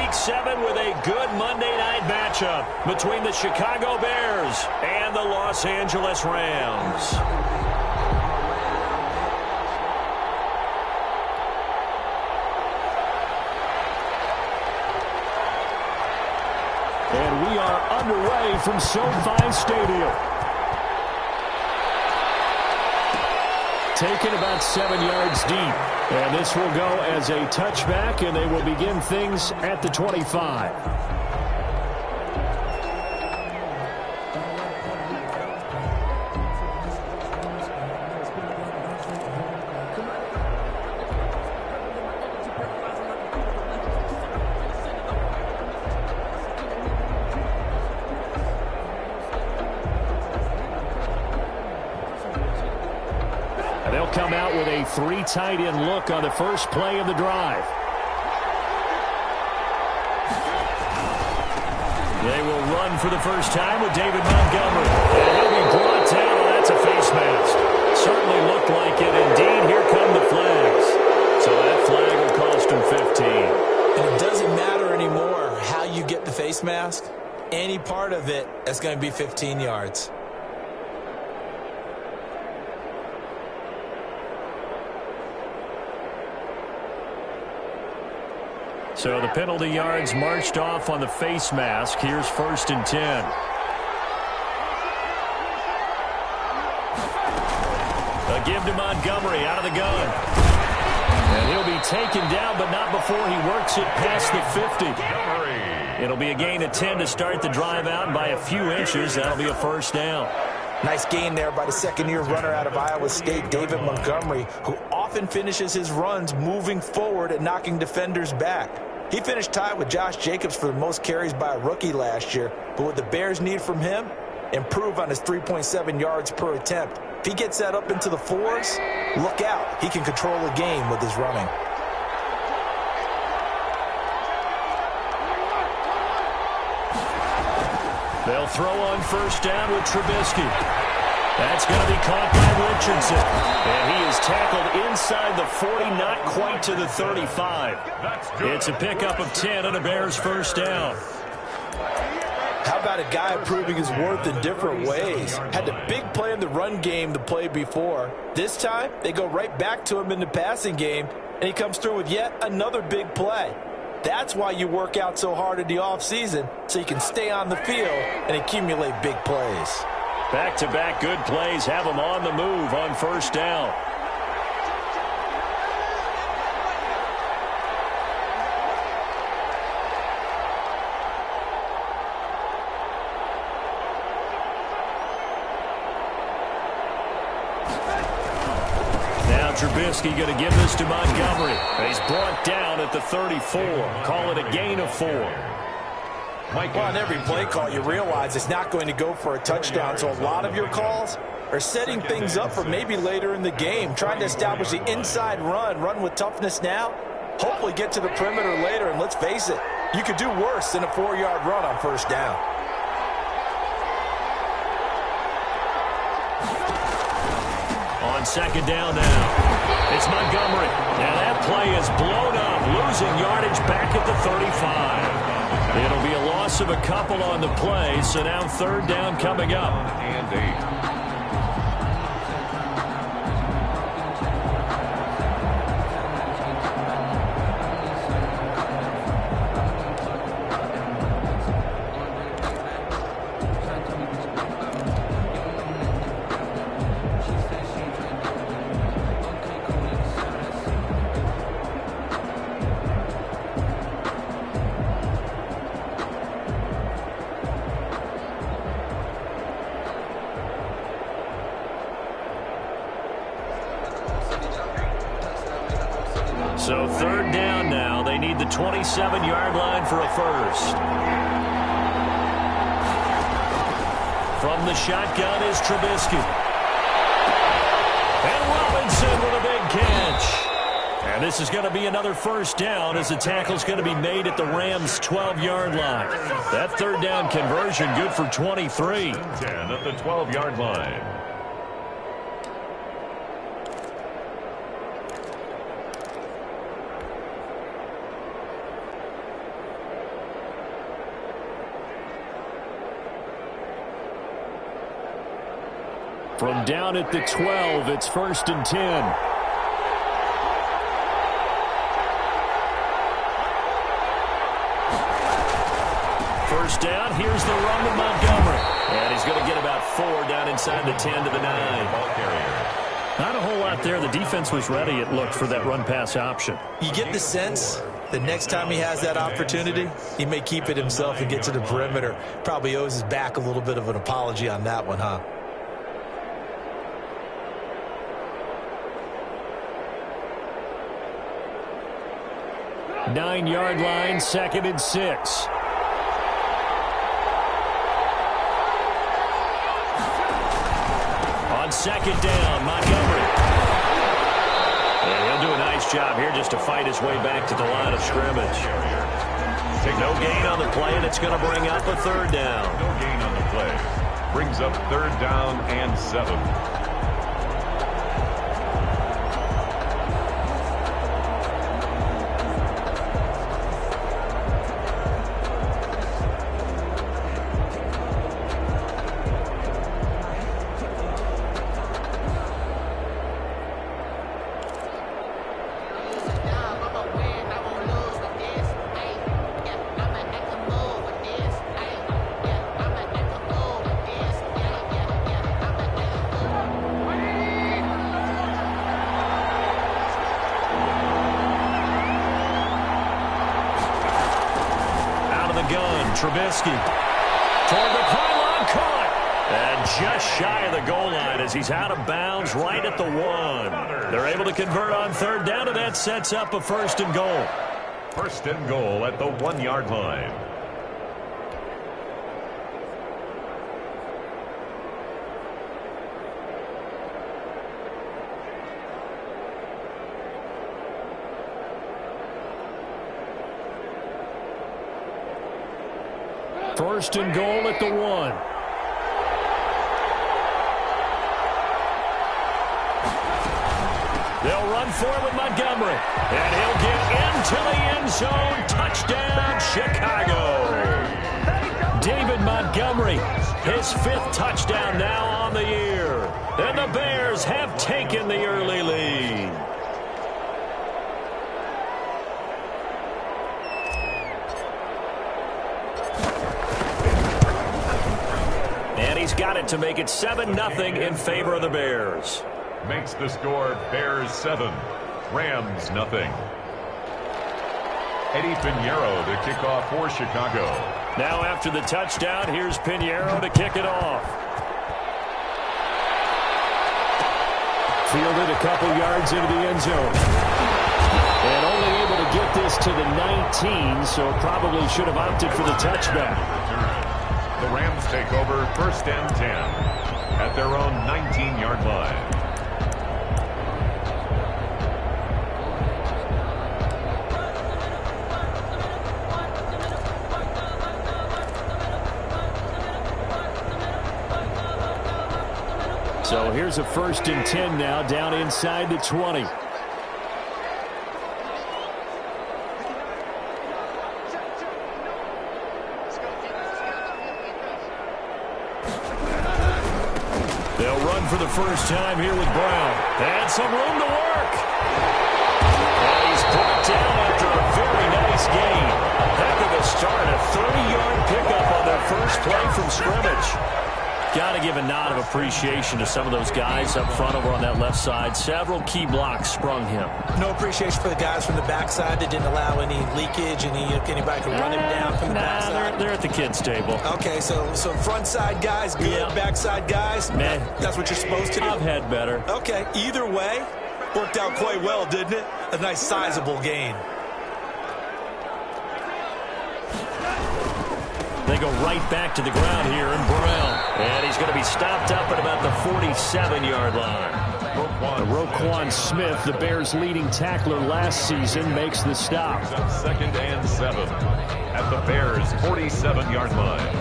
Week 7 with a good Monday night matchup between the Chicago Bears and the Los Angeles Rams. And we are underway from SoFi Stadium. Taken about 7 yards deep. And this will go as a touchback, and they will begin things at the 25. They'll come out with a 3 tight end look on the first play of the drive. They will run for the first time with David Montgomery. And he'll be brought down. Oh, that's a face mask. Certainly looked like it. Indeed, here come the flags. So that flag will cost him 15. And it doesn't matter anymore how you get the face mask. Any part of it is going to be 15 yards. So the penalty yards marched off on the face mask. Here's 1st and 10. A give to Montgomery out of the gun. And he'll be taken down, but not before he works it past the 50. It'll be a gain of 10 to start the drive out, and by a few inches, that'll be a first down. Nice gain there by the second-year runner out of Iowa State, David Montgomery, who often finishes his runs moving forward and knocking defenders back. He finished tied with Josh Jacobs for the most carries by a rookie last year, but what the Bears need from him, improve on his 3.7 yards per attempt. If he gets that up into the 4s, look out. He can control the game with his running. They'll throw on first down with Trubisky. That's going to be caught by Richardson. And he is tackled inside the 40, not quite to the 35. It's a pickup of 10 and a Bears first down. How about a guy proving his worth in different ways? Had the big play in the run game the play before. This time, they go right back to him in the passing game, and he comes through with yet another big play. That's why you work out so hard in the offseason, so you can stay on the field and accumulate big plays. Back-to-back good plays have them on the move on first down. Now Trubisky going to give this to Montgomery. He's brought down at the 34. Call it a gain of 4. Well, on every play call, you realize it's not going to go for a touchdown, so a lot of your calls are setting things up for maybe later in the game, trying to establish the inside run with toughness now, hopefully get to the perimeter later, and let's face it, you could do worse than a 4-yard run on first down. On second down now, it's Montgomery. Now that play is blown up, losing yardage back at the 35. It'll be a loss of a couple on the play, so now third down coming up. And 8. So third down now. They need the 27-yard line for a first. From the shotgun is Trubisky. And Robinson with a big catch. And this is going to be another first down as the tackle's going to be made at the Rams' 12-yard line. That third down conversion good for 23. 10 at the 12-yard line. From down at the 12, it's 1st and 10. First down, here's the run with Montgomery. And he's going to get about 4 down inside the 10 to the 9. Ball carrier. Not a whole lot there. The defense was ready, it looked, for that run-pass option. You get the sense the next time he has that opportunity, he may keep it himself and get to the perimeter. Probably owes his back a little bit of an apology on that one, huh? Nine-yard line, 2nd and 6. On 2nd down, Montgomery. And he'll do a nice job here just to fight his way back to the line of scrimmage. No gain on the play, and it's going to bring up a 3rd down. No gain on the play. Brings up 3rd down and 7. Trubisky toward the pylon, caught, and just shy of the goal line as he's out of bounds right at the 1. They're able to convert on 3rd down, and that sets up a 1st and goal. 1st and goal at the 1-yard line. First and goal at the 1. They'll run for it with Montgomery. And he'll get into the end zone. Touchdown, Chicago. David Montgomery, his 5th touchdown now on the year. And the Bears have taken the early lead. He's got it to make it 7-0 in favor of the Bears. Makes the score Bears 7, Rams nothing. Eddie Pinheiro to kick off for Chicago. Now after the touchdown, here's Pinheiro to kick it off. Fielded a couple yards into the end zone. And only able to get this to the 19, so probably should have opted for the touchback. The Rams take over 1st and 10 at their own 19-yard line. So here's a 1st and 10 now down inside the 20. They'll run for the first time here with Brown. And some room to work. And he's brought down after a very nice gain. Heck of a start. A 30-yard pickup on their first play from scrimmage. Got to give a nod of appreciation to some of those guys up front over on that left side. Several key blocks sprung him. No appreciation for the guys from the backside that didn't allow any leakage, anybody could run him down from the backside. They're at the kids' table. Okay, so front side guys good, yeah. Backside guys, man, that's what you're supposed to do. I've had better. Okay, either way, worked out quite well, didn't it? A nice sizable gain. They go right back to the ground here in Brown. And he's going to be stopped up at about the 47-yard line. Roquan Smith, the Bears' leading tackler last season, makes the stop. 2nd and 7 at the Bears' 47-yard line.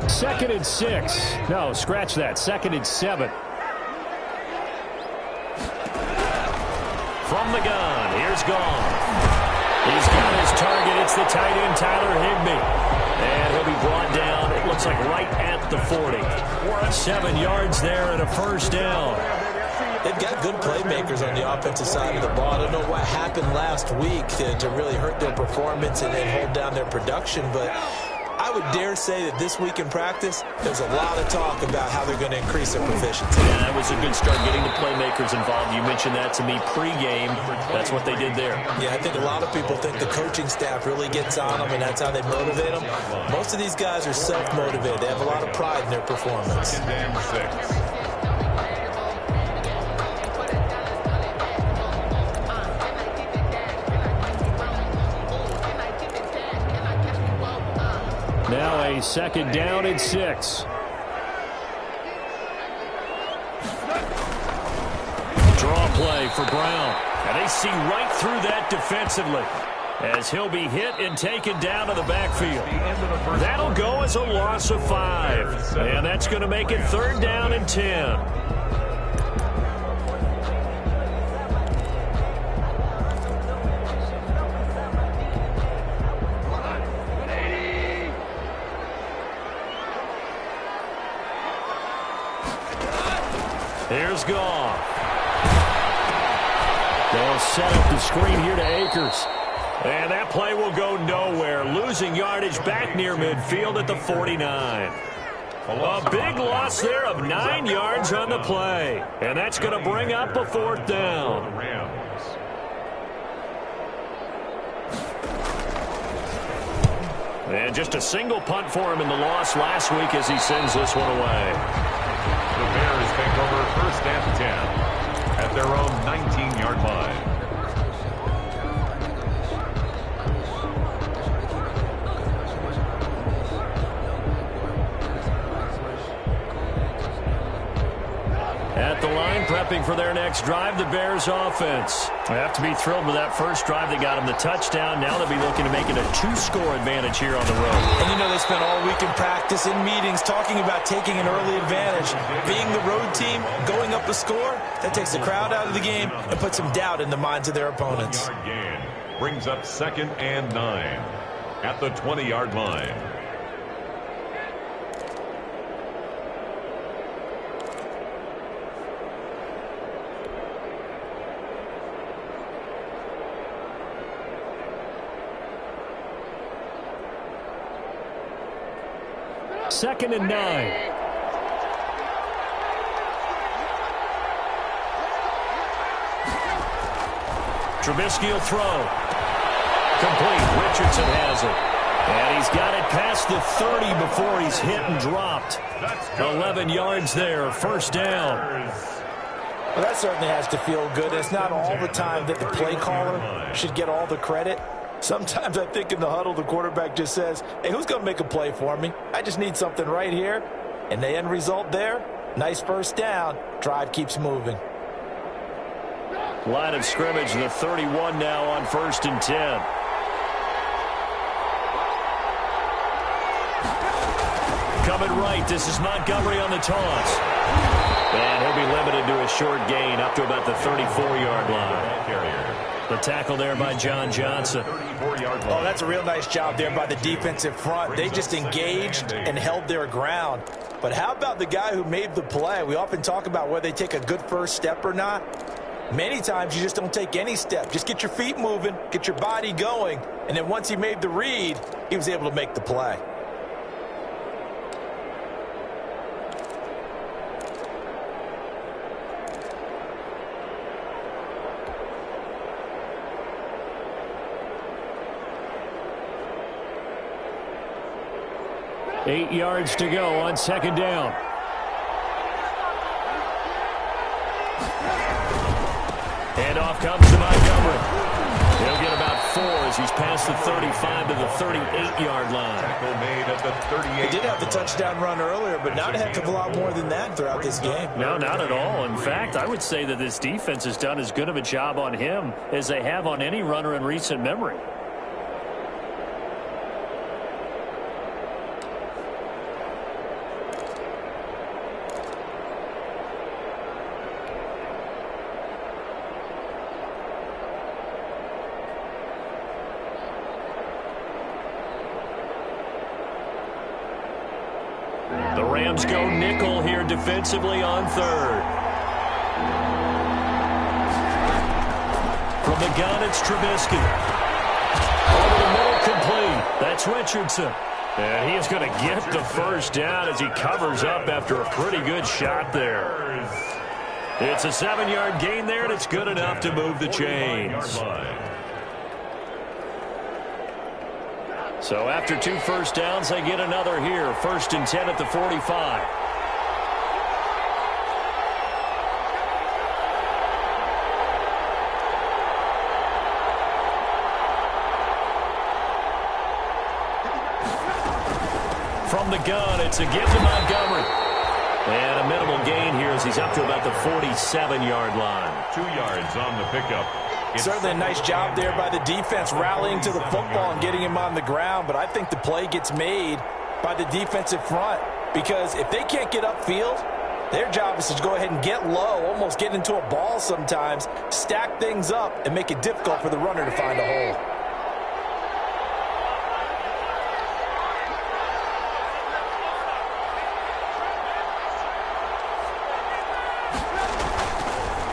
Second and 6. No, scratch that. 2nd and 7. From the gun, here's Gone. He's got his target. It's the tight end, Tyler Higbee. And he'll be brought down, it looks like right at the 40. 7 yards there and a first down. They've got good playmakers on the offensive side of the ball. I don't know what happened last week to really hurt their performance and hold down their production, but I would dare say that this week in practice, there's a lot of talk about how they're going to increase their proficiency. Yeah, that was a good start getting the playmakers involved. You mentioned that to me pregame. That's what they did there. Yeah, I think a lot of people think the coaching staff really gets on them, and that's how they motivate them. Most of these guys are self-motivated. They have a lot of pride in their performance. Second and 6. Now a second down and 6. Draw play for Brown. And they see right through that defensively as he'll be hit and taken down to the backfield. That'll go as a loss of 5. And that's going to make it 3rd down and 10. Here's Goff. They'll set up the screen here to Akers. And that play will go nowhere. Losing yardage back near midfield at the 49. A big loss there of 9 yards on the play. And that's going to bring up a 4th down. And just a single punt for him in the loss last week as he sends this one away. The Bears take over 1st and 10 at their own 19-yard line. At the line, prepping for their next drive, the Bears offense. They have to be thrilled with that first drive. They got them the touchdown. Now they'll be looking to make it a 2-score advantage here on the road. And you know they spent all week in practice, in meetings, talking about taking an early advantage. Being the road team, going up a score, that takes the crowd out of the game and puts some doubt in the minds of their opponents. Gain brings up 2nd and 9 at the 20-yard line. Second and 9. Trubisky will throw. Complete. Richardson has it. And he's got it past the 30 before he's hit and dropped. 11 yards there. 1st down. Well, that certainly has to feel good. It's not all the time that the play caller should get all the credit. Sometimes I think in the huddle, the quarterback just says, hey, who's going to make a play for me? I just need something right here. And the end result there, nice 1st down. Drive keeps moving. Line of scrimmage, the 31 now on 1st and 10. Coming right, this is Montgomery on the toss. And he'll be limited to a short gain up to about the 34-yard line. The tackle there by John Johnson. Oh, that's a real nice job there by the defensive front. They just engaged and held their ground. But how about the guy who made the play? We often talk about whether they take a good first step or not. Many times you just don't take any step. Just get your feet moving, get your body going, and then once he made the read, he was able to make the play. Eight yards to go on 2nd down. Handoff comes to Montgomery. He'll get about 4 as he's past the 35 to the 38-yard line. Tackle made at the 38. He did have the touchdown run earlier, but not a heck of a lot more than that throughout this game. No, not at all. In fact, I would say that this defense has done as good of a job on him as they have on any runner in recent memory. Rams go nickel here defensively on third. From the gun, it's Trubisky. Over the middle, complete. That's Richardson. And he is going to get the first down as he covers up after a pretty good shot there. It's a 7-yard gain there, and it's good enough to move the chains. So after 2 first downs, they get another here. 1st and 10 at the 45. From the gun, it's a give to Montgomery. And a minimal gain here as he's up to about the 47-yard line. 2 yards on the pickup. Certainly a nice job there by the defense rallying to the football and getting him on the ground, but I think the play gets made by the defensive front because if they can't get upfield, their job is to go ahead and get low, almost get into a ball sometimes, stack things up, and make it difficult for the runner to find a hole.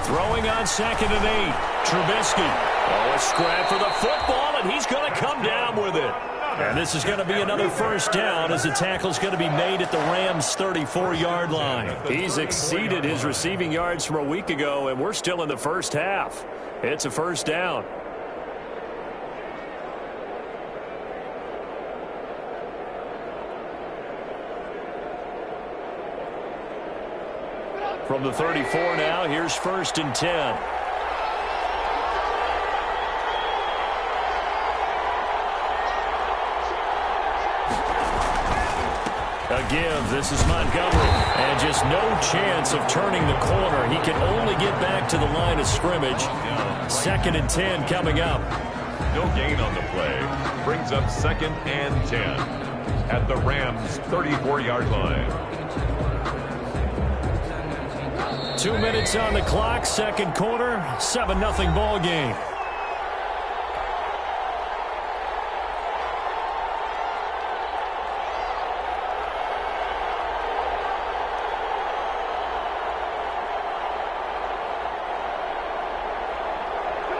Throwing on 2nd and 8. Trubisky. Oh, a scrap for the football, and he's going to come down with it. And this is going to be another first down as the tackle's going to be made at the Rams' 34-yard line. He's exceeded his receiving yards from a week ago, and we're still in the first half. It's a first down. From the 34 now, here's 1st and 10. A give. This is Montgomery. And just no chance of turning the corner. He can only get back to the line of scrimmage. 2nd and 10 coming up. No gain on the play. Brings up 2nd and 10 at the Rams' 34-yard line. 2 minutes on the clock, 2nd quarter, 7-0 ball game.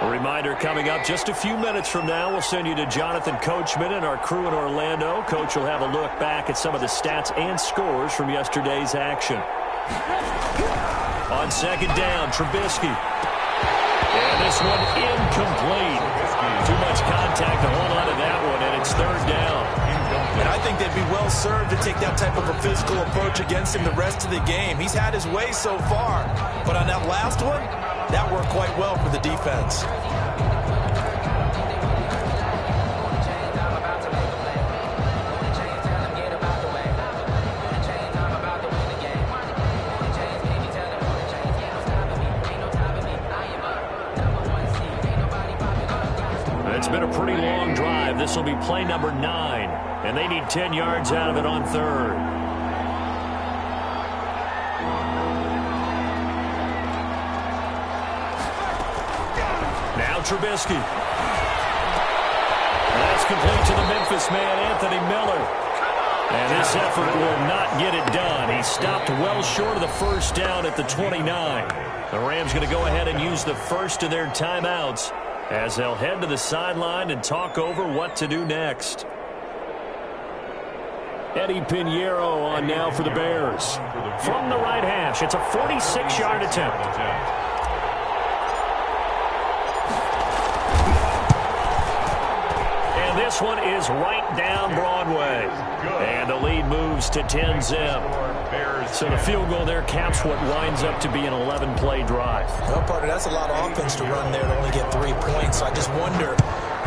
A reminder coming up just a few minutes from now, we'll send you to Jonathan Coachman and our crew in Orlando. Coach will have a look back at some of the stats and scores from yesterday's action. On 2nd down, Trubisky. And this one incomplete. Too much contact to hold on to that one, and it's 3rd down. And I think they'd be well served to take that type of a physical approach against him the rest of the game. He's had his way so far, but on that last one, that worked quite well for the defense. It's been a pretty long drive. This will be play number 9, and they need 10 yards out of it on 3rd. Now Trubisky. That's complete to the Memphis man, Anthony Miller. And this effort will not get it done. He stopped well short of the first down at the 29. The Rams going to go ahead and use the first of their timeouts as they'll head to the sideline and talk over what to do next. Eddie Pinheiro on now for the Bears. From the right hash, it's a 46-yard attempt. And this one is right down Broadway. And the lead moves to 10-zip. So the field goal there caps what winds up to be an 11-play drive. Well, partner, that's a lot of offense to run there to only get 3 points. So I just wonder,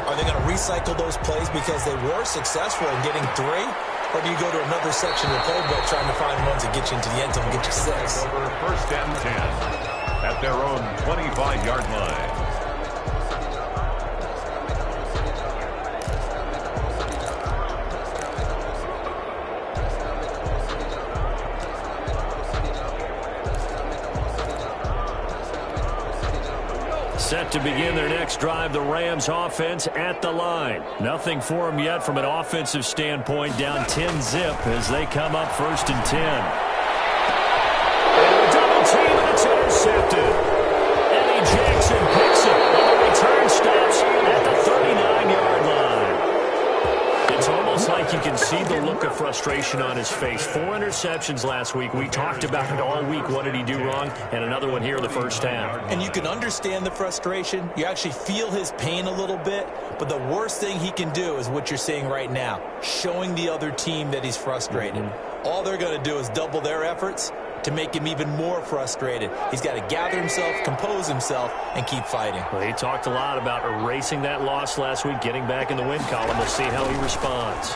are they going to recycle those plays because they were successful in getting 3? Or do you go to another section of the playbook trying to find ones that get you into the end zone and get you 6? Over 1st and 10 at their own 25-yard line. Set to begin their next drive, the Rams offense at the line. Nothing for them yet from an offensive standpoint, down 10-zip as they come up 1st and 10. And a double team, and it's intercepted. Eddie Jackson picks it, and the return stops at the 39-yard line. It's almost like you can see the look of frustration on his face. 4 interceptions last week. We talked about it all week. What did he do wrong? And another one here in the first half. And you can understand the frustration. You actually feel his pain a little bit. But the worst thing he can do is what you're seeing right now, showing the other team that he's frustrated. All they're going to do is double their efforts to make him even more frustrated. He's got to gather himself, compose himself, and keep fighting. Well, he talked a lot about erasing that loss last week, getting back in the win column. We'll see how he responds.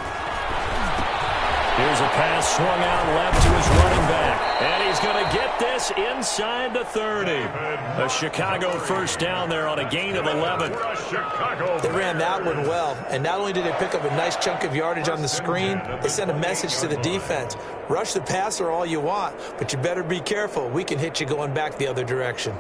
Here's a pass swung out left to his running back. And he's going to get this inside the 30. A Chicago first down there on a gain of 11. They ran that one well. And not only did they pick up a nice chunk of yardage on the screen, they sent a message to the defense. Rush the passer all you want, but you better be careful. We can hit you going back the other direction.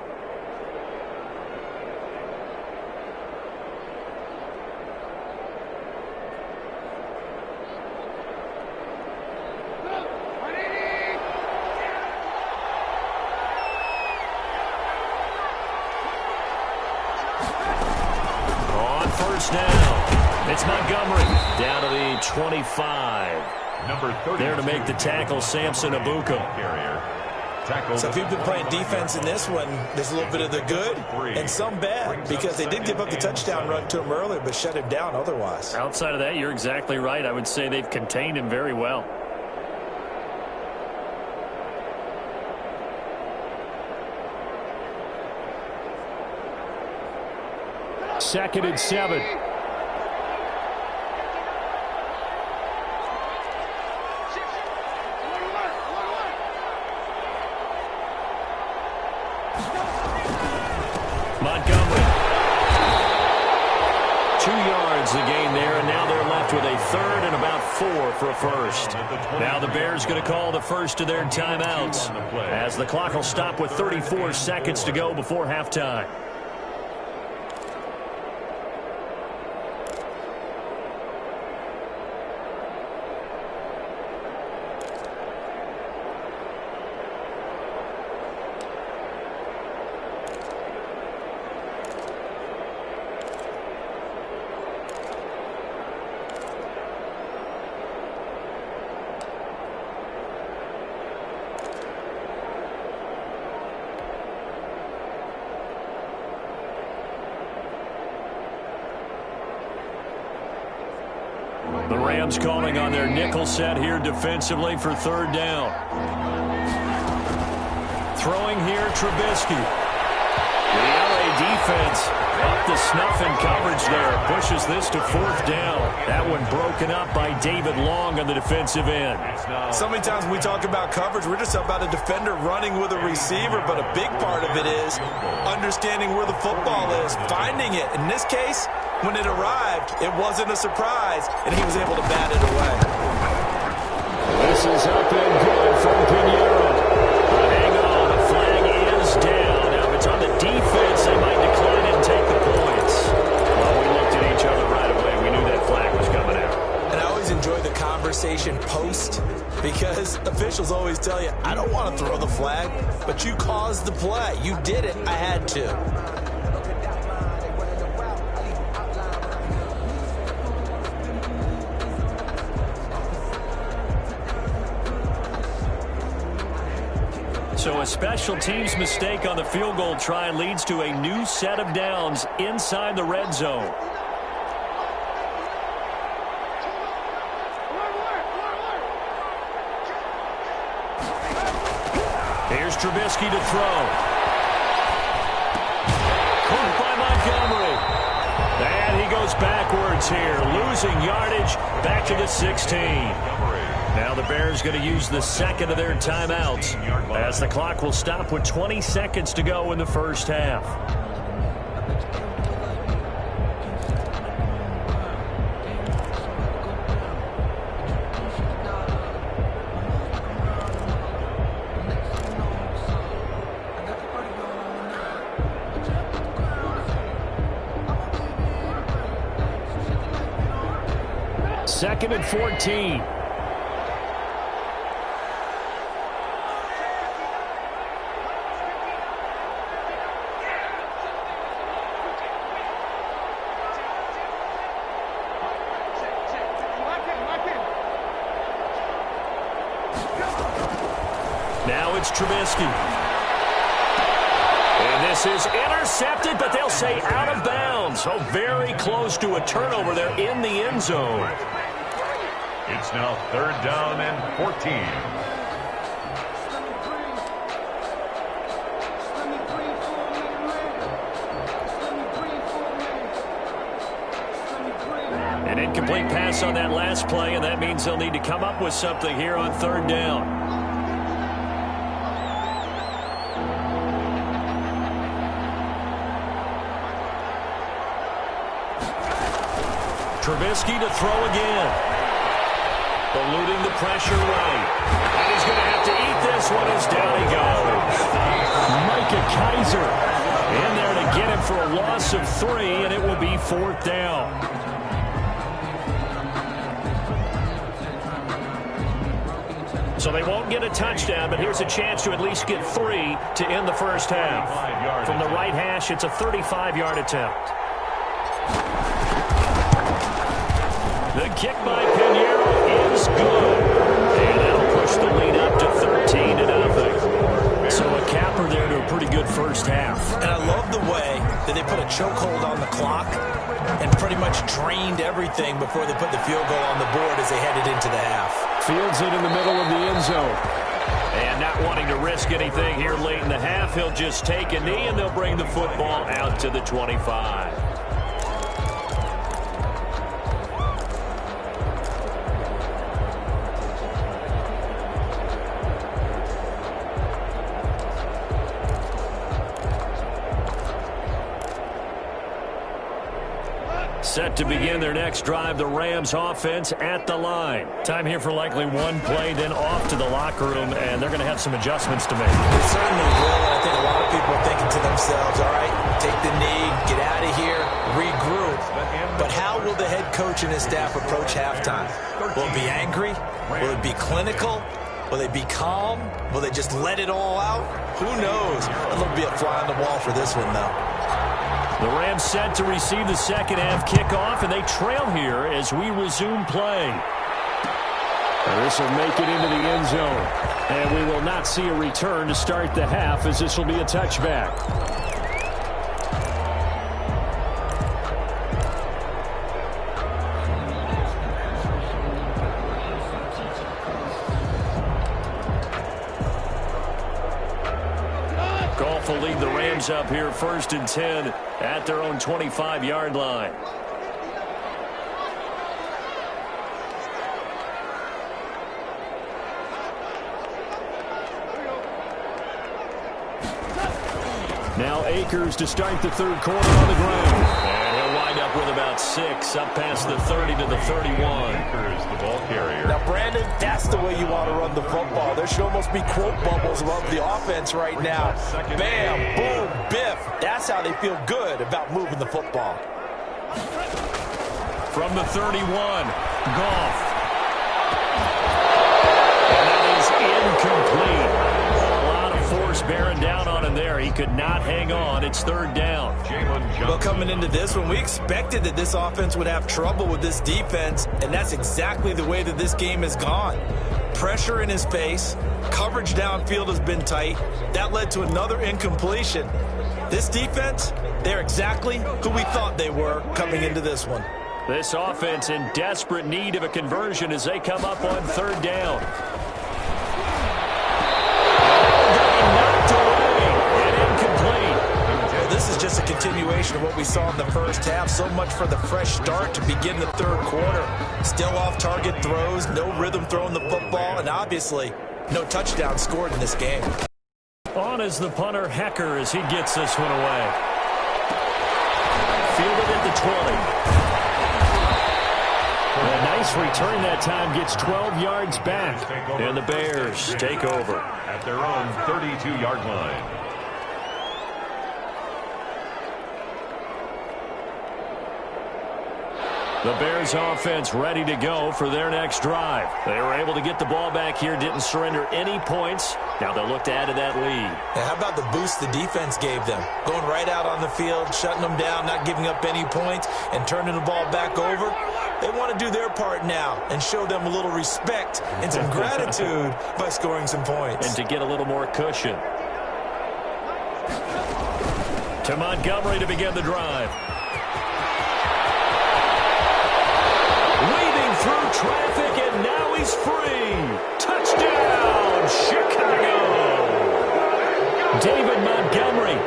It's Montgomery down to the 25. Number 30. There to make the tackle, Samson Abuka. So if you've been playing defense in this one, there's a little bit of the good and some bad, because they did give up the touchdown run to him earlier, but shut him down otherwise. Outside of that, you're exactly right. I would say they've contained him very well. Second and 7. Montgomery. 2 yards the gain there, and now they're left with a third and about 4 for a first. Now the Bears going to call the first of their timeouts as the clock will stop with 34 seconds to go before halftime. The Rams calling on their nickel set here defensively for third down. Throwing here, Trubisky. The LA defense up the snuff in coverage there. Pushes this to fourth down. That one broken up by David Long on the defensive end. So many times when we talk about coverage, we're just about a defender running with a receiver, but a big part of it is understanding where the football is, finding it. In this case, when it arrived, it wasn't a surprise, and he was able to bat it away. This is up and good from Pinheiro. But hang on, the flag is down. Now, if it's on the defense, they might decline it and take the points. Well, we looked at each other right away. We knew that flag was coming out. And I always enjoy the conversation post, because officials always tell you, I don't want to throw the flag, but you caused the play. You did it. I had to. So a special teams mistake on the field goal try leads to a new set of downs inside the red zone. Here's Trubisky to throw. Caught by Montgomery. And he goes backwards here, losing yardage back to the 16. Now the Bears going to use the second of their timeouts as the clock will stop with 20 seconds to go in the first half. 2nd and 14. Now it's Trubisky. And this is intercepted, but they'll say out of bounds. So very close to a turnover there in the end zone. It's now 3rd down and 14. An incomplete pass on that last play, and that means they'll need to come up with something here on 3rd down. Trubisky to throw again. Eluding the pressure right. And he's going to have to eat this one as down he goes. Micah Kaiser in there to get him for a loss of 3, and it will be 4th down. So they won't get a touchdown, but here's a chance to at least get 3 to end the first half. From the right hash, it's a 35-yard attempt. The kick by Pinheiro is good. And that'll push the lead up to 13-0. So a capper there to a pretty good first half. And I love the way that they put a chokehold on the clock and pretty much drained everything before they put the field goal on the board as they headed into the half. Fields it in the middle of the end zone. And not wanting to risk anything here late in the half, he'll just take a knee and they'll bring the football out to the 25. Set to begin their next drive, the Rams offense at the line. Time here for likely one play, then off to the locker room, and they're going to have some adjustments to make. They certainly will, and I think a lot of people are thinking to themselves, all right, take the knee, get out of here, regroup. But how will the head coach and his staff approach halftime? Will it be angry? Will it be clinical? Will they be calm? Will they just let it all out? Who knows? It'll be a fly on the wall for this one, though. The Rams set to receive the second half kickoff, and they trail here as we resume play. This will make it into the end zone. And we will not see a return to start the half, as this will be a touchback. Goff will lead the Rams up here 1st and 10 at their own 25-yard line. Now Akers to start the 3rd quarter on the ground. And he'll wind up with about 6, up past the 30 to the 31. Akers, the ball carrier. Now, Brandon, that's the way you want to run the football. There should almost be quote bubbles above the offense right now. Bam, boom, biff. That's how they feel good about moving the football. From the 31, Goff. And that is incomplete. Force bearing down on him there. He could not hang on. It's 3rd down. Well, coming into this one, we expected that this offense would have trouble with this defense, and that's exactly the way that this game has gone. Pressure in his face. Coverage downfield has been tight. That led to another incompletion. This defense, they're exactly who we thought they were coming into this one. This offense in desperate need of a conversion as they come up on 3rd down. This is just a continuation of what we saw in the first half. So much for the fresh start to begin the 3rd quarter. Still off-target throws, no rhythm throwing the football, and obviously no touchdown scored in this game. On is the punter, Hecker, as he gets this one away. Fielded at the 20. A nice return that time, gets 12 yards back. And the Bears take over at their own 32-yard line. The Bears offense ready to go for their next drive. They were able to get the ball back here, didn't surrender any points. Now they'll look to add to that lead. Now, how about the boost the defense gave them? Going right out on the field, shutting them down, not giving up any points, and turning the ball back over. They want to do their part now and show them a little respect and some gratitude by scoring some points. And to get a little more cushion. To Montgomery to begin the drive. Weaving through traffic, and now he's free. Touchdown, Chicago! David Montgomery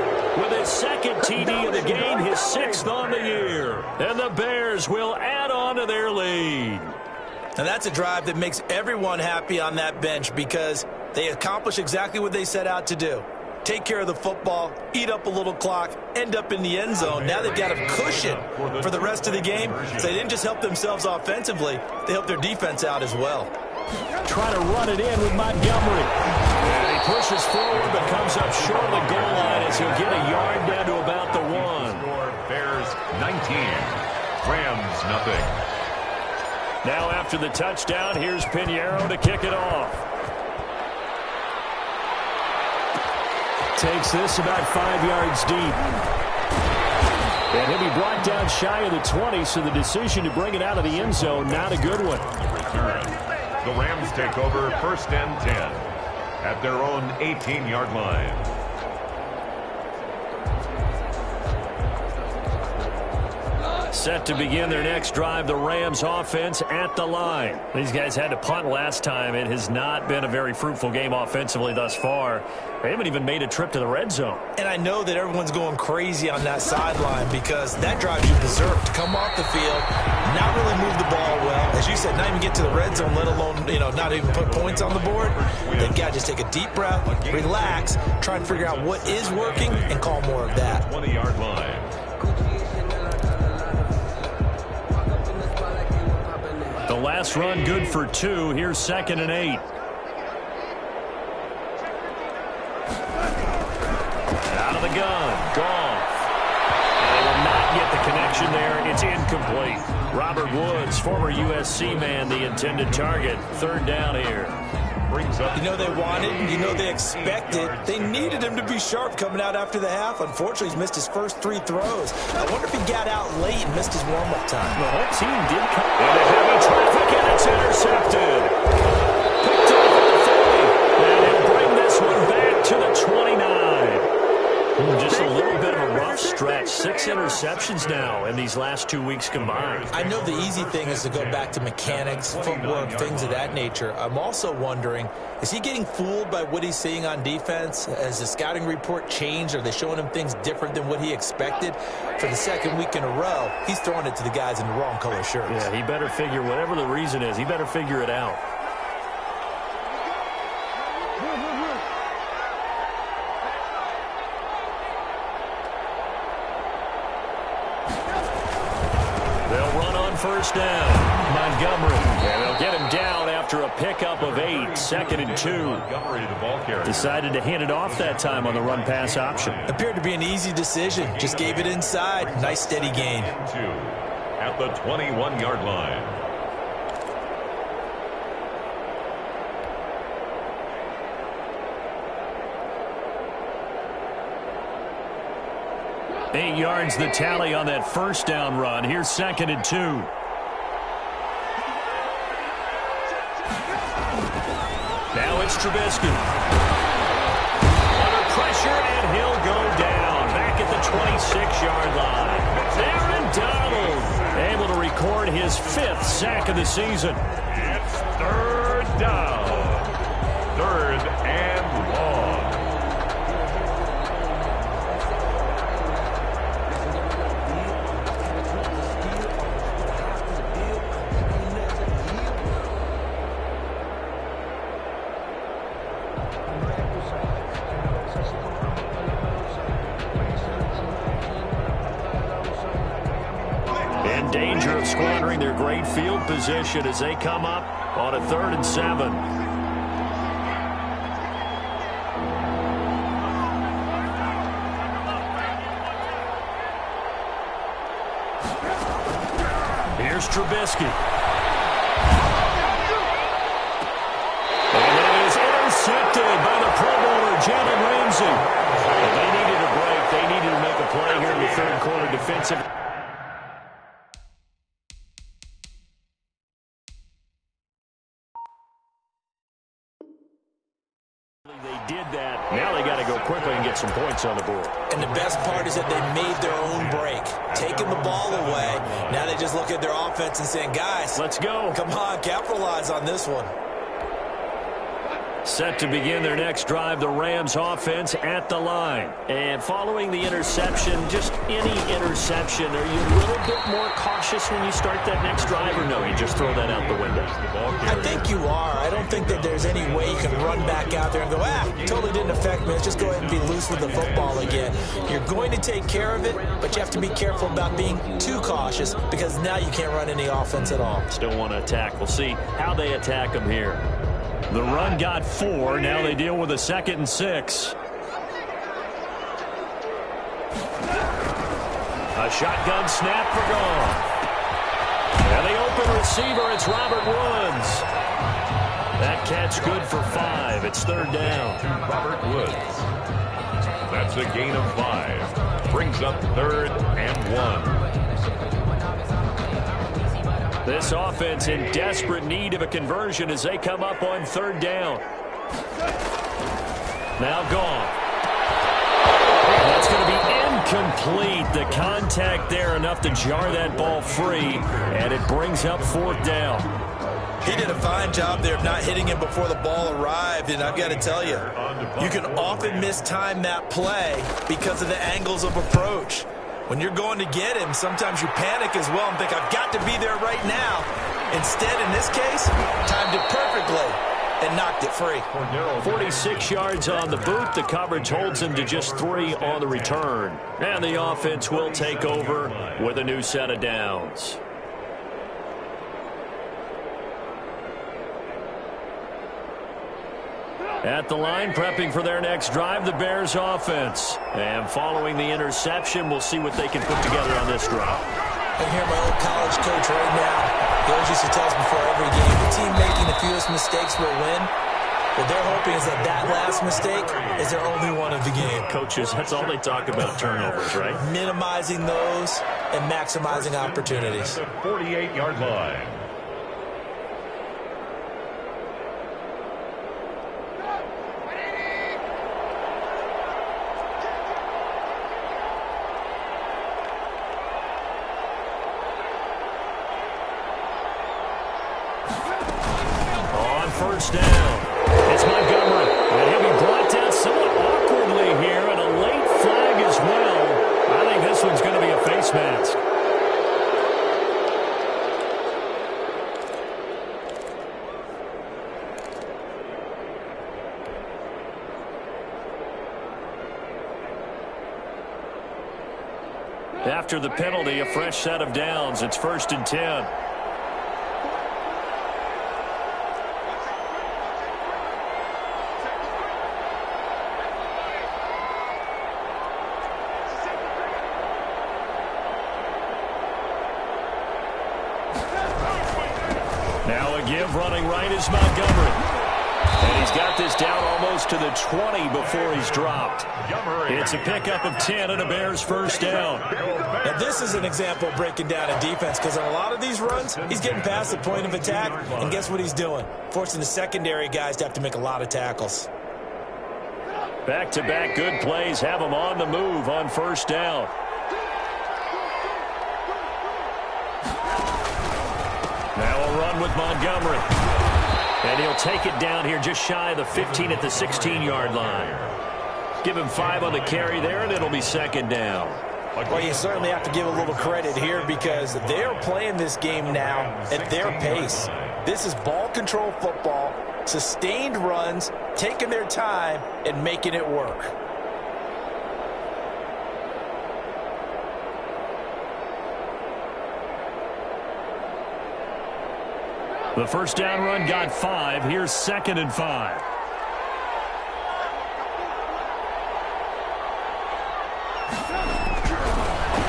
with his second TD of the game, his 6th on the year. And the Bears will add on to their lead. And that's a drive that makes everyone happy on that bench because they accomplish exactly what they set out to do. Take care of the football, eat up a little clock, end up in the end zone. Now they've got a cushion for the rest of the game. So they didn't just help themselves offensively, they helped their defense out as well. Try to run it in with Montgomery. And he pushes forward but comes up short of the goal line as he'll get a yard down to about the 1. Score Bears 19, Rams nothing. Now after the touchdown, here's Pinheiro to kick it off. Takes this about 5 yards deep. And he'll be brought down shy of the 20, so the decision to bring it out of the end zone, not a good one. Return. The Rams take over 1st and 10 at their own 18-yard line. Set to begin their next drive, the Rams offense at the line. These guys had to punt last time. It has not been a very fruitful game offensively thus far. They haven't even made a trip to the red zone. And I know that everyone's going crazy on that sideline because that drives you berserk to come off the field, not really move the ball well. As you said, not even get to the red zone, let alone, not even put points on the board. They've got to just take a deep breath, relax, try and figure out what is working, and call more of that. 20-yard line. The last run good for 2. Here's 2nd and 8. Out of the gun. Goff. And they will not get the connection there. It's incomplete. Robert Woods, former USC man, the intended target. 3rd down here. Brings up. They wanted, they expected. They needed him to be sharp coming out after the half. Unfortunately, he's missed his first 3 throws. I wonder if he got out late and missed his warm-up time. The whole team did come into heavy traffic, and it's intercepted. Picked off at the 30. And he'll bring this one back to the 29. Just a little bit of a rough stretch. 6 interceptions now in these last 2 weeks combined. I know the easy thing is to go back to mechanics, footwork, things of that nature. I'm also wondering, is he getting fooled by what he's seeing on defense? Has the scouting report changed? Are they showing him things different than what he expected? For the 2nd week in a row, he's throwing it to the guys in the wrong color shirts. Yeah, he better figure, whatever the reason is, he better figure it out. First down, Montgomery. And they'll get him down after a pickup of 8, 2nd and 2. Montgomery, the ball carrier. Decided to hand it off that time on the run-pass option. Appeared to be an easy decision. Just gave it inside. Nice steady gain. 2 at the 21-yard line. Eight yards the tally on that first down run. Here's 2nd and 2. Now it's Trubisky. Under pressure, and he'll go down. Back at the 26-yard line. Aaron Donald able to record his 5th sack of the season. It's 3rd down. 3rd and long. In danger of squandering their great field position as they come up on a 3rd and 7. Here's Trubisky. And it is intercepted by the Pro Bowler, Jalen Ramsey. And they needed a break. They needed to make a play here in the third quarter defensive. They did that. Now they got to go quickly and get some points on the board. And the best part is that they made their own break, taking the ball away. Now they just look at their offense and saying, guys, let's go. Come on, capitalize on this one. Set to begin their next drive, the Rams offense at the line. And following the interception, just any interception, are you a little bit more cautious when you start that next drive, or no, you just throw that out the window? I think you are. I don't think that there's any way you can run back out there and go, totally didn't affect me. Let's just go ahead and be loose with the football again. You're going to take care of it, but you have to be careful about being too cautious because now you can't run any offense at all. Still want to attack. We'll see how they attack them here. The run got 4. Now they deal with a 2nd and 6. A shotgun snap for gone. And the open receiver, it's Robert Woods. That catch good for 5. It's 3rd down. Robert Woods. That's a gain of 5. Brings up 3rd and 1. This offense in desperate need of a conversion as they come up on 3rd down. Now gone. That's going to be incomplete. The contact there enough to jar that ball free, and it brings up 4th down. He did a fine job there of not hitting him before the ball arrived, and I've got to tell you, you can often mistime that play because of the angles of approach. When you're going to get him, sometimes you panic as well and think, I've got to be there right now. Instead, in this case, timed it perfectly and knocked it free. 46 yards on the boot. The coverage holds him to just 3 on the return. And the offense will take over with a new set of downs. At the line, prepping for their next drive, the Bears offense. And following the interception, we'll see what they can put together on this drive. I hear my old college coach right now. He always used to tell us before every game, the team making the fewest mistakes will win. What they're hoping is that that last mistake is their only one of the game. Coaches, that's all they talk about, turnovers, right? Minimizing those and maximizing opportunities. 48-yard line. First down. It's Montgomery. And he'll be brought down somewhat awkwardly here, and a late flag as well. I think this one's going to be a face mask. After the penalty, a fresh set of downs. It's 1st and 10. Running right is Montgomery. And he's got this down almost to the 20 before he's dropped. It's a pickup of 10 and a Bears first down. Now this is an example of breaking down a defense because on a lot of these runs, he's getting past the point of attack, and guess what he's doing? Forcing the secondary guys to have to make a lot of tackles. Back-to-back good plays have him on the move on first down. Now a run with Montgomery. And he'll take it down here just shy of the 15 at the 16-yard line. Give him 5 on the carry there, and it'll be 2nd down. Well, you certainly have to give a little credit here because they're playing this game now at their pace. This is ball control football, sustained runs, taking their time, and making it work. The first down run got 5. Here's 2nd and 5.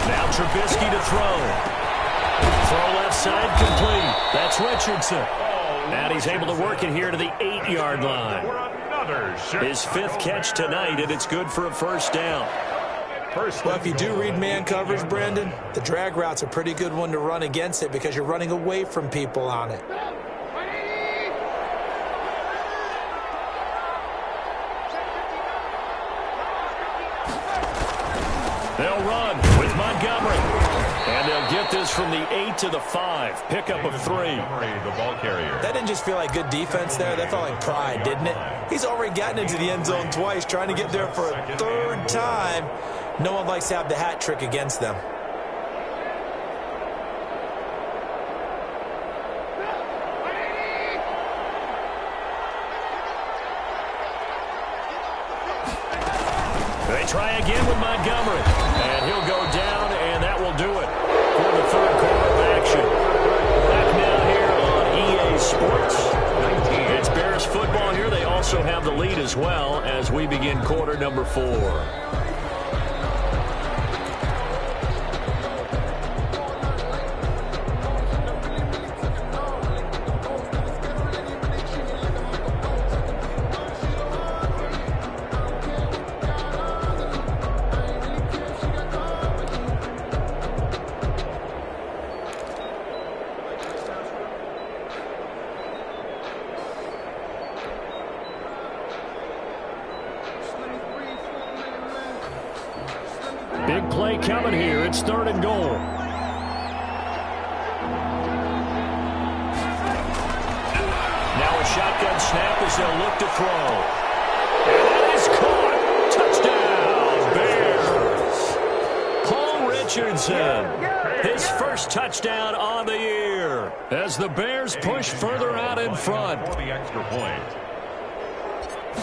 Now Trubisky to throw. Throw left side complete. That's Richardson. And he's able to work it here to the 8-yard line. His 5th catch tonight, and it's good for a first down. Well, if you do read man coverage, Brandon, the drag route's a pretty good one to run against it because you're running away from people on it. They'll run with Montgomery. And they'll get this from the 8 to the 5. Pickup of 3. The ball carrier. That didn't just feel like good defense there. That felt like pride, didn't it? He's already gotten into the end zone twice, trying to get there for a 3rd time. No one likes to have the hat trick against them. They try again with Montgomery. And he'll go down, and that will do it for the 3rd quarter of action. Back now here on EA Sports. It's Bears football here. They also have the lead as well as we begin quarter number 4. Big play coming here. It's 3rd and goal. Now a shotgun snap as they'll look to throw. And that is caught. Touchdown, Bears. Paul Richardson. His first touchdown on the year as the Bears push further out in front. For the extra point.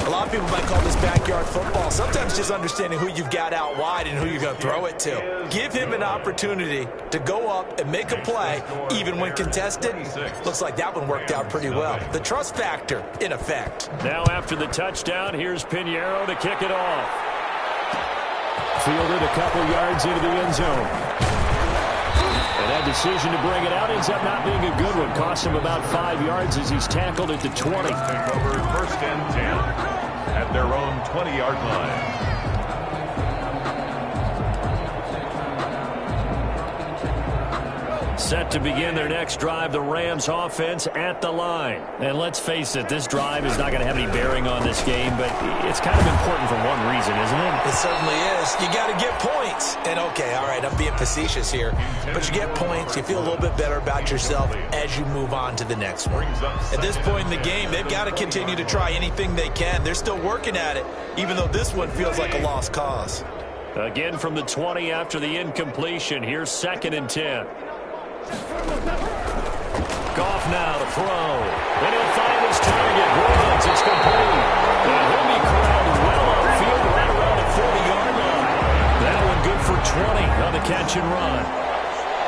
A lot of people might call this backyard football. Sometimes just understanding who you've got out wide and who you're going to throw it to. Give him an opportunity to go up and make a play, even when contested. Looks like that one worked out pretty well. The trust factor, in effect. Now after the touchdown, here's Pinheiro to kick it off. Fielded a couple yards into the end zone. And that decision to bring it out ends up not being a good one. Cost him about 5 yards as he's tackled at the 20. Take over 1st and 10 at their own 20-yard line. Set to begin their next drive, the Rams offense at the line. And let's face it, this drive is not going to have any bearing on this game, but it's kind of important for one reason, isn't it? It certainly is. You got to get points. And okay, all right, I'm being facetious here, but you get points, you feel a little bit better about yourself as you move on to the next one. At this point in the game, they've got to continue to try anything they can. They're still working at it, even though this one feels like a lost cause. Again from the 20 after the incompletion. Here's 2nd and 10. Goff now to throw. And he'll find his target. Williams, it's complete. And he'll be corralled well upfield right around the 40-yard line. That one good for 20 on the catch and run.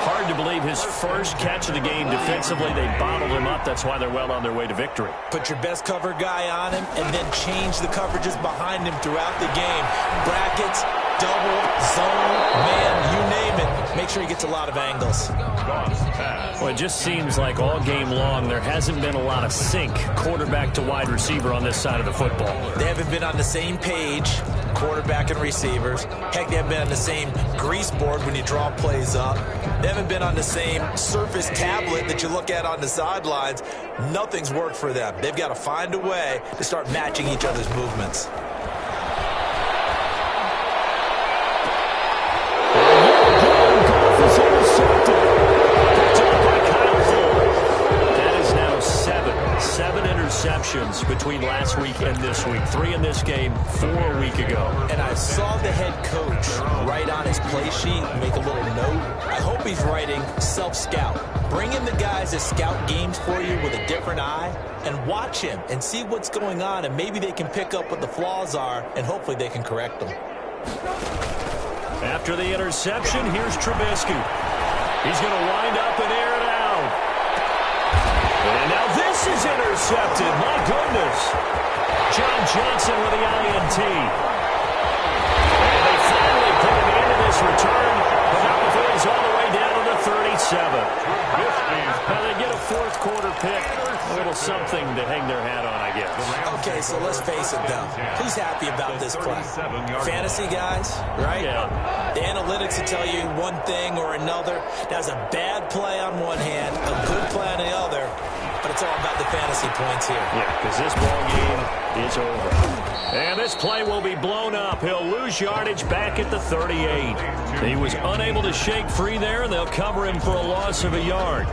Hard to believe his first catch of the game defensively. They bottled him up. That's why they're well on their way to victory. Put your best cover guy on him and then change the coverages behind him throughout the game. Brackets, double, zone, man, you name it. Make sure he gets a lot of angles. Well, it just seems like all game long there hasn't been a lot of sync quarterback to wide receiver on this side of the football. They haven't been on the same page, quarterback and receivers. Heck, they haven't been on the same grease board when you draw plays up. They haven't been on the same surface tablet that you look at on the sidelines. Nothing's worked for them. They've got to find a way to start matching each other's movements. Seven interceptions between last week and this week. 3 in this game, 4 a week ago. And I saw the head coach write on his play sheet, make a little note. I hope he's writing self-scout. Bring in the guys that scout games for you with a different eye and watch him and see what's going on, and maybe they can pick up what the flaws are, and hopefully they can correct them. After the interception, here's Trubisky. He's going to wind up and air it out. And now this is intercepted. My goodness. John Johnson with the INT. And they finally put an end to this return, but not before he's all the way down to the 37. something to hang their hat on, I guess. Okay, so let's face it, though. Who's happy about this play? Fantasy guys, right? Yeah. The analytics will tell you one thing or another. That's a bad play on one hand, a good play on the other, but it's all about the fantasy points here. Yeah, because this ball game is over. And this play will be blown up. He'll lose yardage back at the 38. He was unable to shake free there, and they'll cover him for a loss of a yard.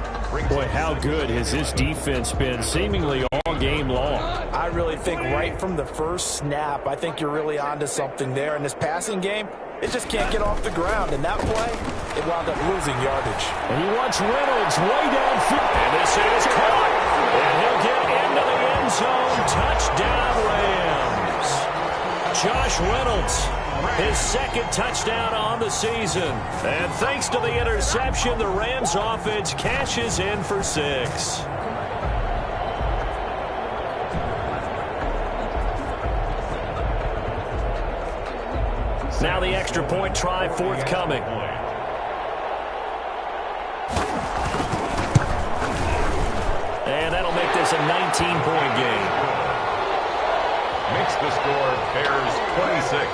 Boy, how good has this defense been seemingly all game long? I really think right from the first snap, I think you're really onto something there. In this passing game, it just can't get off the ground. And that play, it wound up losing yardage. And he wants Reynolds way downfield. And this is caught. And he'll get into the end zone. Touchdown, Rams. Josh Reynolds, his second touchdown on the season. And thanks to the interception, the Rams offense cashes in for 6. Now the extra point try forthcoming. And that'll make this a 19-point game. Makes the score Bears 26,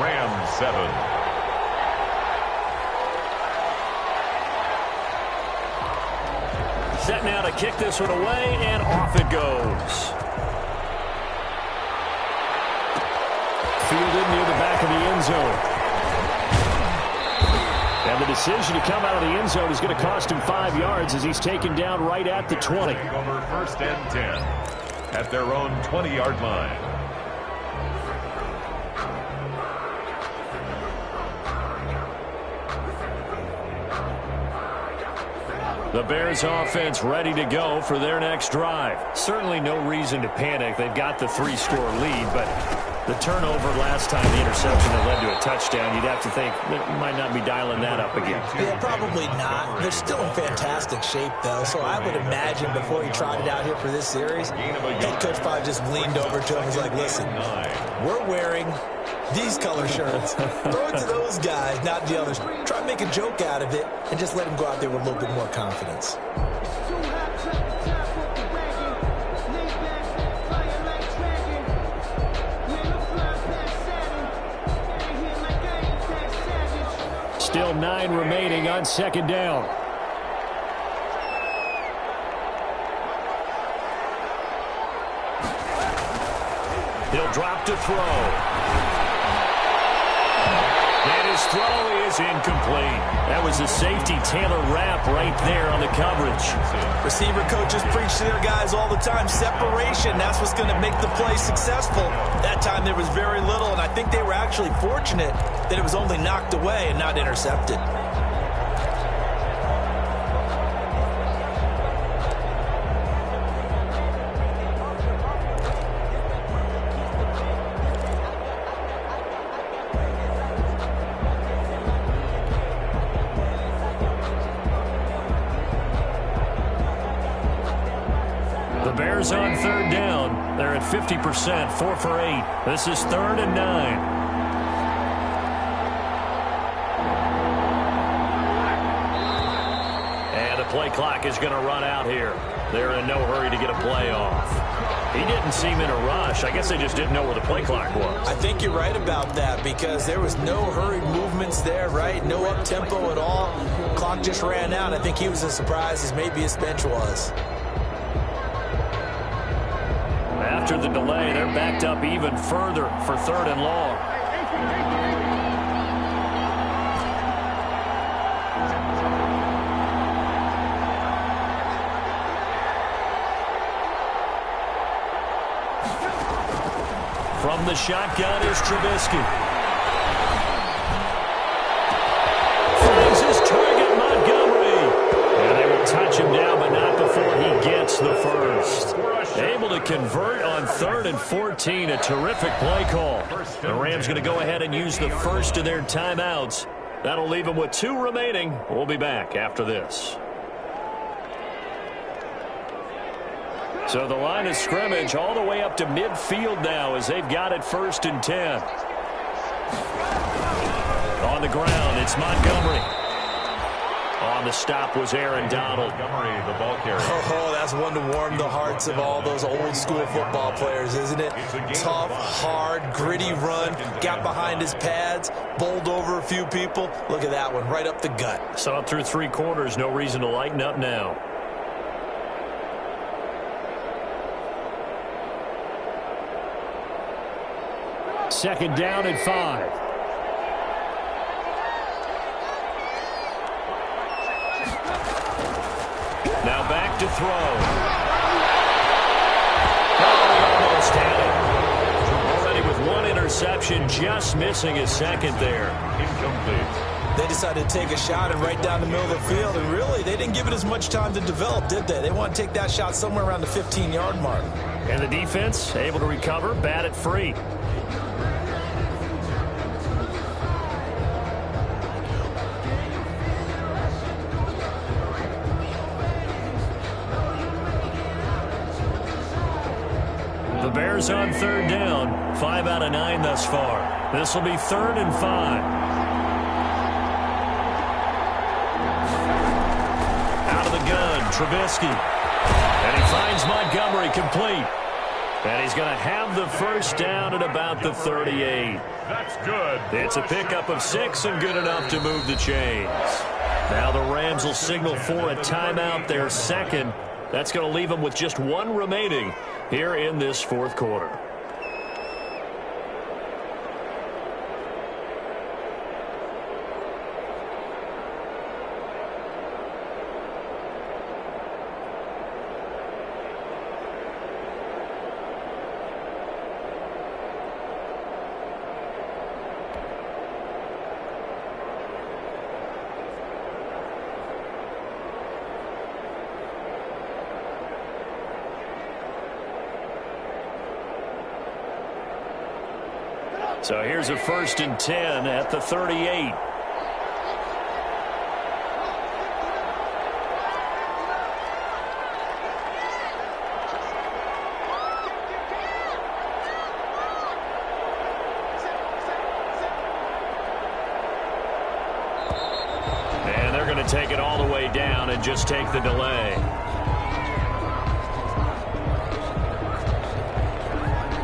Rams 7. Set now to kick this one away, and off it goes. Fielded near the back of the end zone. And the decision to come out of the end zone is going to cost him 5 yards as he's taken down right at the 20. Over 1st and 10 at their own 20-yard line. The Bears offense ready to go for their next drive. Certainly no reason to panic. They've got the 3-score lead, but the turnover last time, the interception that led to a touchdown, you'd have to think they might not be dialing that up again. Yeah, probably not. They're still in fantastic shape, though, so I would imagine before he trotted out here for this series, head coach probably just leaned over to him and was like, listen, we're wearing these color shirts. Throw it to those guys, not the others. Try to make a joke out of it and just let them go out there with a little bit more confidence. Still 9 remaining on 2nd down. He'll drop to throw. And his throw is incomplete. That was a safety Taylor Rapp right there on the coverage. Receiver coaches preach to their guys all the time. Separation, that's what's going to make the play successful. That time there was very little, and I think they were actually fortunate that it was only knocked away and not intercepted. Bears on 3rd down. They're at 50%, 4 for 8. This is 3rd and 9. And the play clock is going to run out here. They're in no hurry to get a play off. He didn't seem in a rush. I guess they just didn't know where the play clock was. I think you're right about that because there was no hurried movements there, right? No up-tempo at all. Clock just ran out. I think he was as surprised as maybe his bench was. After the delay, they're backed up even further for 3rd and long. From the shotgun is Trubisky. Finds his target, Montgomery. And they will touch him down, but not before he gets the first. Able to convert on 3rd and 14. A terrific play call. The Rams going to go ahead and use the first of their timeouts. That'll leave them with 2 remaining. We'll be back after this. So the line of scrimmage all the way up to midfield now as they've got it 1st and 10. On the ground, it's Montgomery. On the stop was Aaron Donald. Montgomery, the ball carrier. Oh, that's one to warm the hearts of all those old school football players, isn't it? Tough, hard, gritty run, got behind his pads, bowled over a few people. Look at that one, right up the gut. So up through 3 quarters, no reason to lighten up now. Second down and 5. Now back to throw. Oh, he almost had it. Already with 1 interception, just missing his second there. Incomplete. They decided to take a shot and right down the middle of the field, and really, they didn't give it as much time to develop, did they? They want to take that shot somewhere around the 15-yard mark. And the defense able to recover, bat it free. The Bears on 3rd down, 5 out of 9 thus far. This will be 3rd and 5. Out of the gun, Trubisky. And he finds Montgomery complete. And he's going to have the first down at about the 38. That's good. It's a pickup of 6 and good enough to move the chains. Now the Rams will signal for a timeout, their second. That's going to leave them with just 1 remaining here in this 4th quarter. So here's a 1st and 10 at the 38. And they're going to take it all the way down and just take the delay.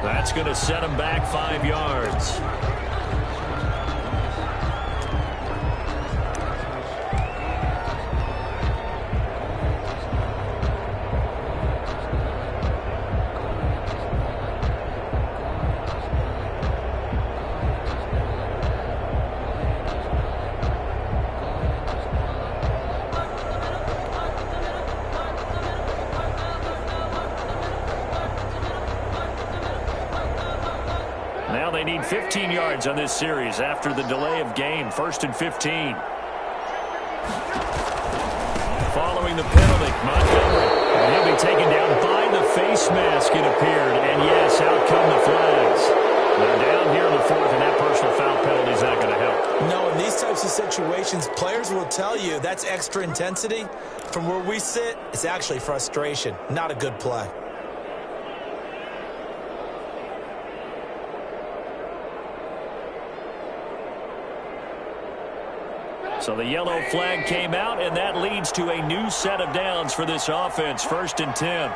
That's going to set him back 5 yards. Now they need 15 yards on this series after the delay of game. 1st and 15. Following the penalty, Montgomery. And he'll be taken down by the face mask, it appeared. And yes, out come the flags. They're down here in the 4th, and that personal foul penalty is not going to help. No, in these types of situations, players will tell you that's extra intensity. From where we sit, it's actually frustration. Not a good play. So the yellow flag came out, and that leads to a new set of downs for this offense. 1st and 10.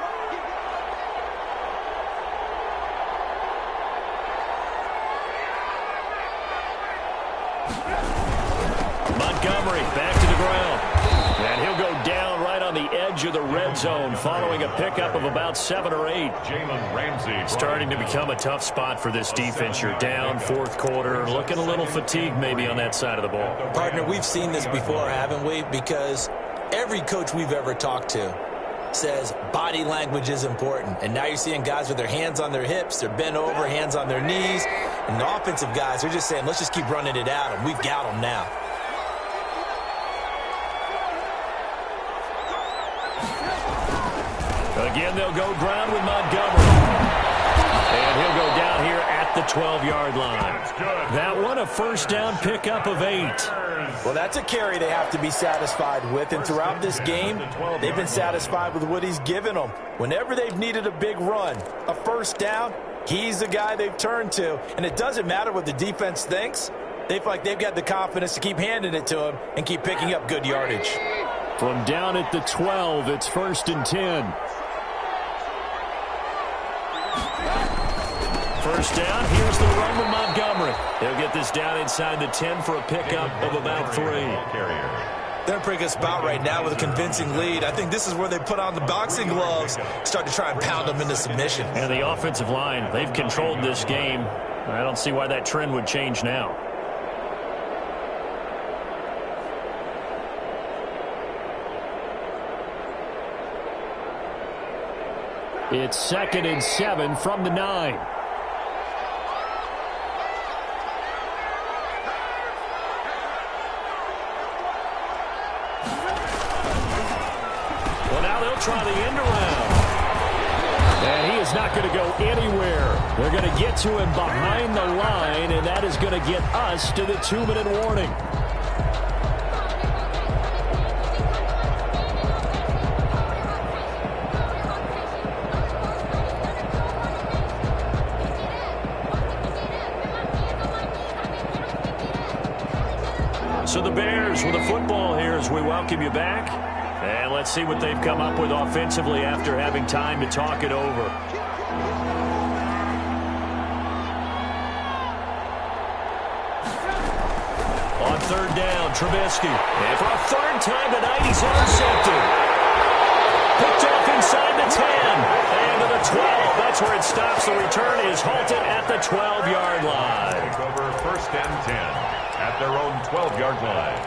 Montgomery back to the ground. And he'll go down right on the edge of the red zone following a pickup of about 7 or 8. Jalen Ramsey. Starting to become a tough spot for this defense. You're down 4th quarter, looking a little fatigued maybe on that side of the ball. Partner, we've seen this before, haven't we? Because every coach we've ever talked to says body language is important. And now you're seeing guys with their hands on their hips, they're bent over, hands on their knees. And the offensive guys are just saying, let's just keep running it at them. We've got them now. Again, they'll go ground with Montgomery. And he'll go down here at the 12-yard line. That one, a 1st down pickup of 8. Well, that's a carry they have to be satisfied with. And throughout this game, they've been satisfied with what he's given them. Whenever they've needed a big run, a 1st down, he's the guy they've turned to. And it doesn't matter what the defense thinks. They feel like they've got the confidence to keep handing it to him and keep picking up good yardage. From down at the 12, it's 1st and 10. First down, here's the run with Montgomery. He'll get this down inside the 10 for a pickup of about 3. They're in a pretty good spot right now with a convincing lead. I think this is where they put on the boxing gloves, start to try and pound them into submission. And the offensive line, they've controlled this game. I don't see why that trend would change now. It's 2nd and 7 from the 9. Well, now they'll try the end around. And he is not going to go anywhere. They're going to get to him behind the line, and that is going to get us to the 2-minute warning. So the Bears with a football here as we welcome you back. And let's see what they've come up with offensively after having time to talk it over. On 3rd down, Trubisky. And for a 3rd time tonight, he's intercepted. Picked off inside the 10. And to the 12. That's where it stops. The return is halted at the 12-yard line. Take over 1st and 10. At their own 12-yard line.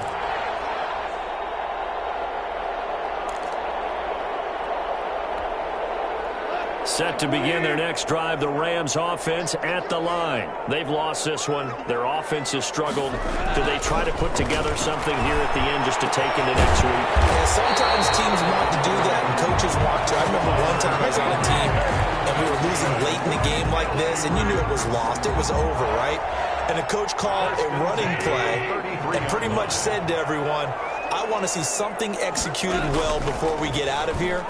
Set to begin their next drive, the Rams offense at the line. They've lost this one. Their offense has struggled. Do they try to put together something here at the end just to take into next week? Yeah, sometimes teams want to do that and coaches want to. I remember one time I was on a team and we were losing late in the game like this and you knew it was lost. It was over, right? And the coach called a running play and pretty much said to everyone, I want to see something executed well before we get out of here.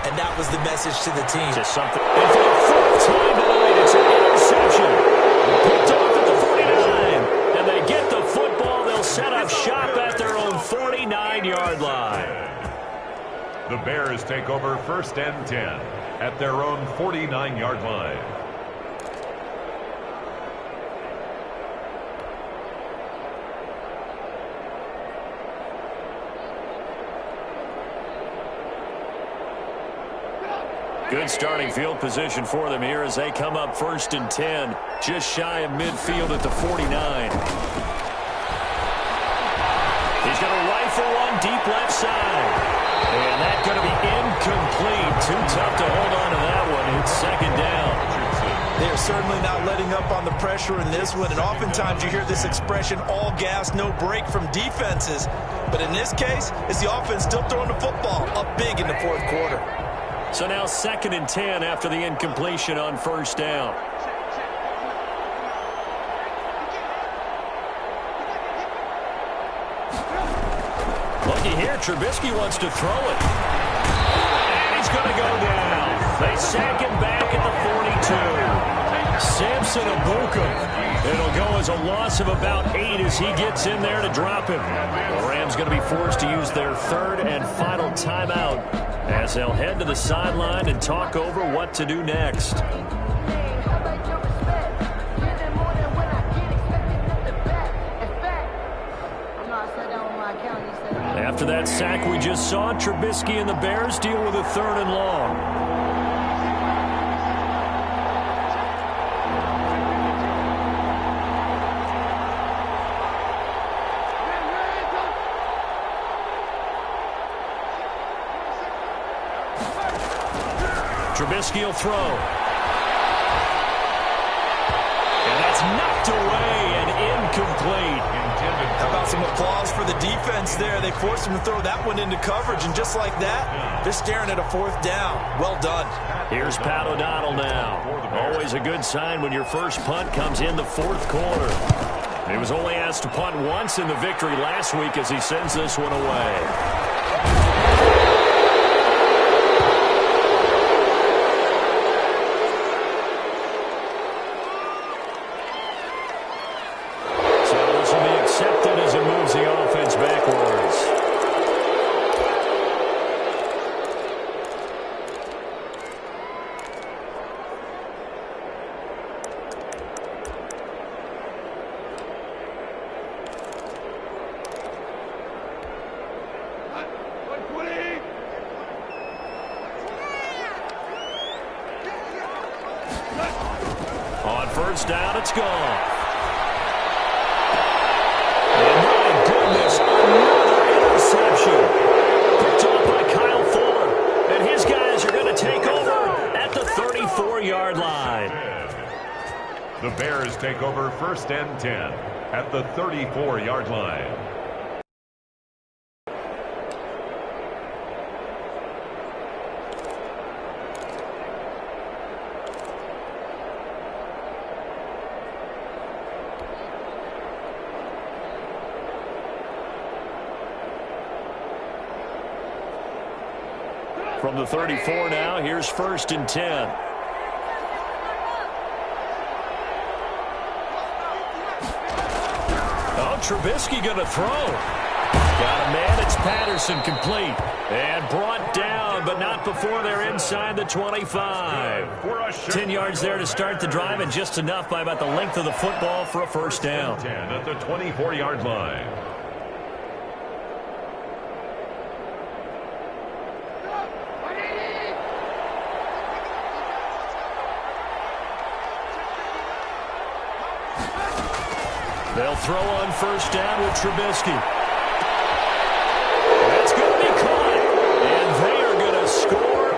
And that was the message to the team. Just something. And for the 4th time tonight, it's an interception. Picked off at the 49. And they get the football. They'll set up shop at their own 49-yard line. The Bears take over 1st and 10 at their own 49-yard line. Good starting field position for them here as they come up 1st and 10, just shy of midfield at the 49. He's going to rifle one deep left side. And that's going to be incomplete. Too tough to hold on to that one. It's 2nd down. They are certainly not letting up on the pressure in this one. And oftentimes you hear this expression, all gas, no break from defenses. But in this case, it's the offense still throwing the football up big in the 4th quarter. So now 2nd and 10 after the incompletion on 1st down. Looky here, Trubisky wants to throw it. And he's going to go down. They sack him back at the 42. Samson Abuka. It'll go as a loss of about 8 as he gets in there to drop him. The Rams going to be forced to use their 3rd and final timeout as they'll head to the sideline and talk over what to do next. After that sack we just saw, Trubisky and the Bears deal with a 3rd and long. Trubisky will throw. And that's knocked away and incomplete. How about some applause for the defense there? They forced him to throw that one into coverage, and just like that, they're staring at a 4th down. Well done. Here's Pat O'Donnell now. Always a good sign when your first punt comes in the 4th quarter. He was only asked to punt once in the victory last week as he sends this one away. first down. It's gone. And my goodness, another interception. Picked off by Kyle Fuller. And his guys are going to take over at the 34-yard line. The Bears take over 1st and 10 at the 34-yard line. From the 34 now, here's 1st and 10. Oh, Trubisky going to throw. Got a man, it's Patterson, complete. And brought down, but not before they're inside the 25. 10 yards there to start the drive, and just enough by about the length of the football for a first down. 10 at the 24-yard line. They'll throw on first down with Trubisky. That's going to be caught. And they are going to score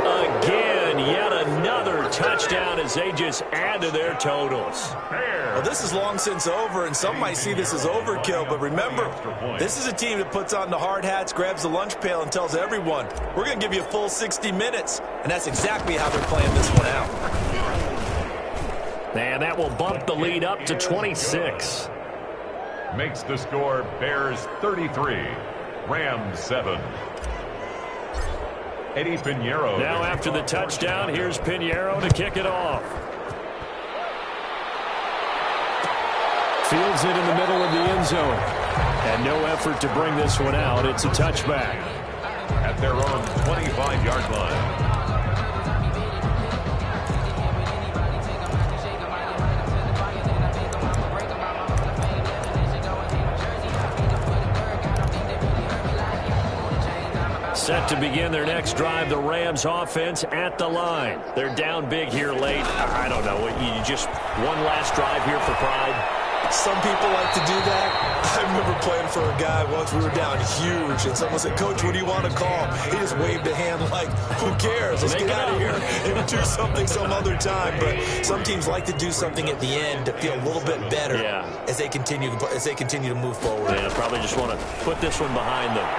again. Yet another touchdown as they just add to their totals. Well, this is long since over, and some might see this as overkill. But remember, this is a team that puts on the hard hats, grabs the lunch pail, and tells everyone, we're going to give you a full 60 minutes. And that's exactly how they're playing this one out. And that will bump the lead up to 26. Makes the score Bears 33, Rams 7. Eddie Pinheiro. Now after the touchdown, here's Pinheiro to kick it off. Fields it in the middle of the end zone. And no effort to bring this one out. It's a touchback. At their own 25-yard line. Set to begin their next drive, the Rams offense at the line. They're down big here late. I don't know. You just one last drive here for pride? Some people like to do that. I remember playing for a guy once. We were down huge, and someone said, Coach, what do you want to call? He just waved a hand like, who cares? Let's get out of here and do something some other time. But some teams like to do something at the end to feel a little bit better as they continue to move forward. Yeah, probably just want to put this one behind them.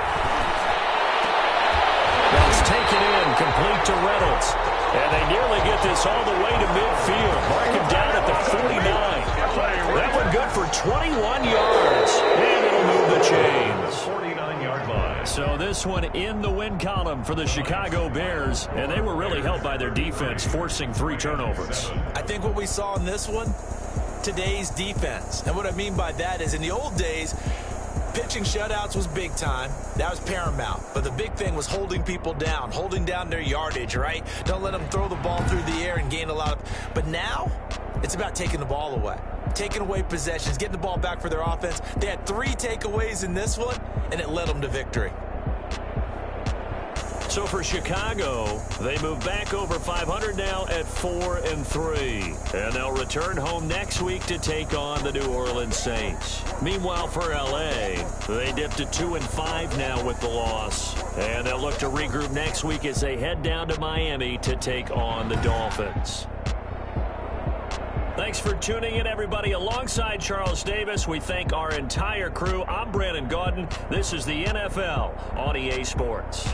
That's taken in, complete to Reynolds. And they nearly get this all the way to midfield. Mark him down at the 49. That one good for 21 yards. And it'll move the chains. 49-yard line. So this one in the win column for the Chicago Bears. And they were really helped by their defense, forcing 3 turnovers. I think what we saw in this one, today's defense. And what I mean by that is in the old days, pitching shutouts was big time. That was paramount. But the big thing was holding people down, holding down their yardage, right? Don't let them throw the ball through the air and gain a lot of... But now, it's about taking the ball away. Taking away possessions, getting the ball back for their offense. They had 3 takeaways in this one, and it led them to victory. So for Chicago, they move back over 500 now at 4-3. And they'll return home next week to take on the New Orleans Saints. Meanwhile, for L.A., they dipped to 2-5 now with the loss. And they'll look to regroup next week as they head down to Miami to take on the Dolphins. Thanks for tuning in, everybody. Alongside Charles Davis, we thank our entire crew. I'm Brandon Gaudin. This is the NFL on EA Sports.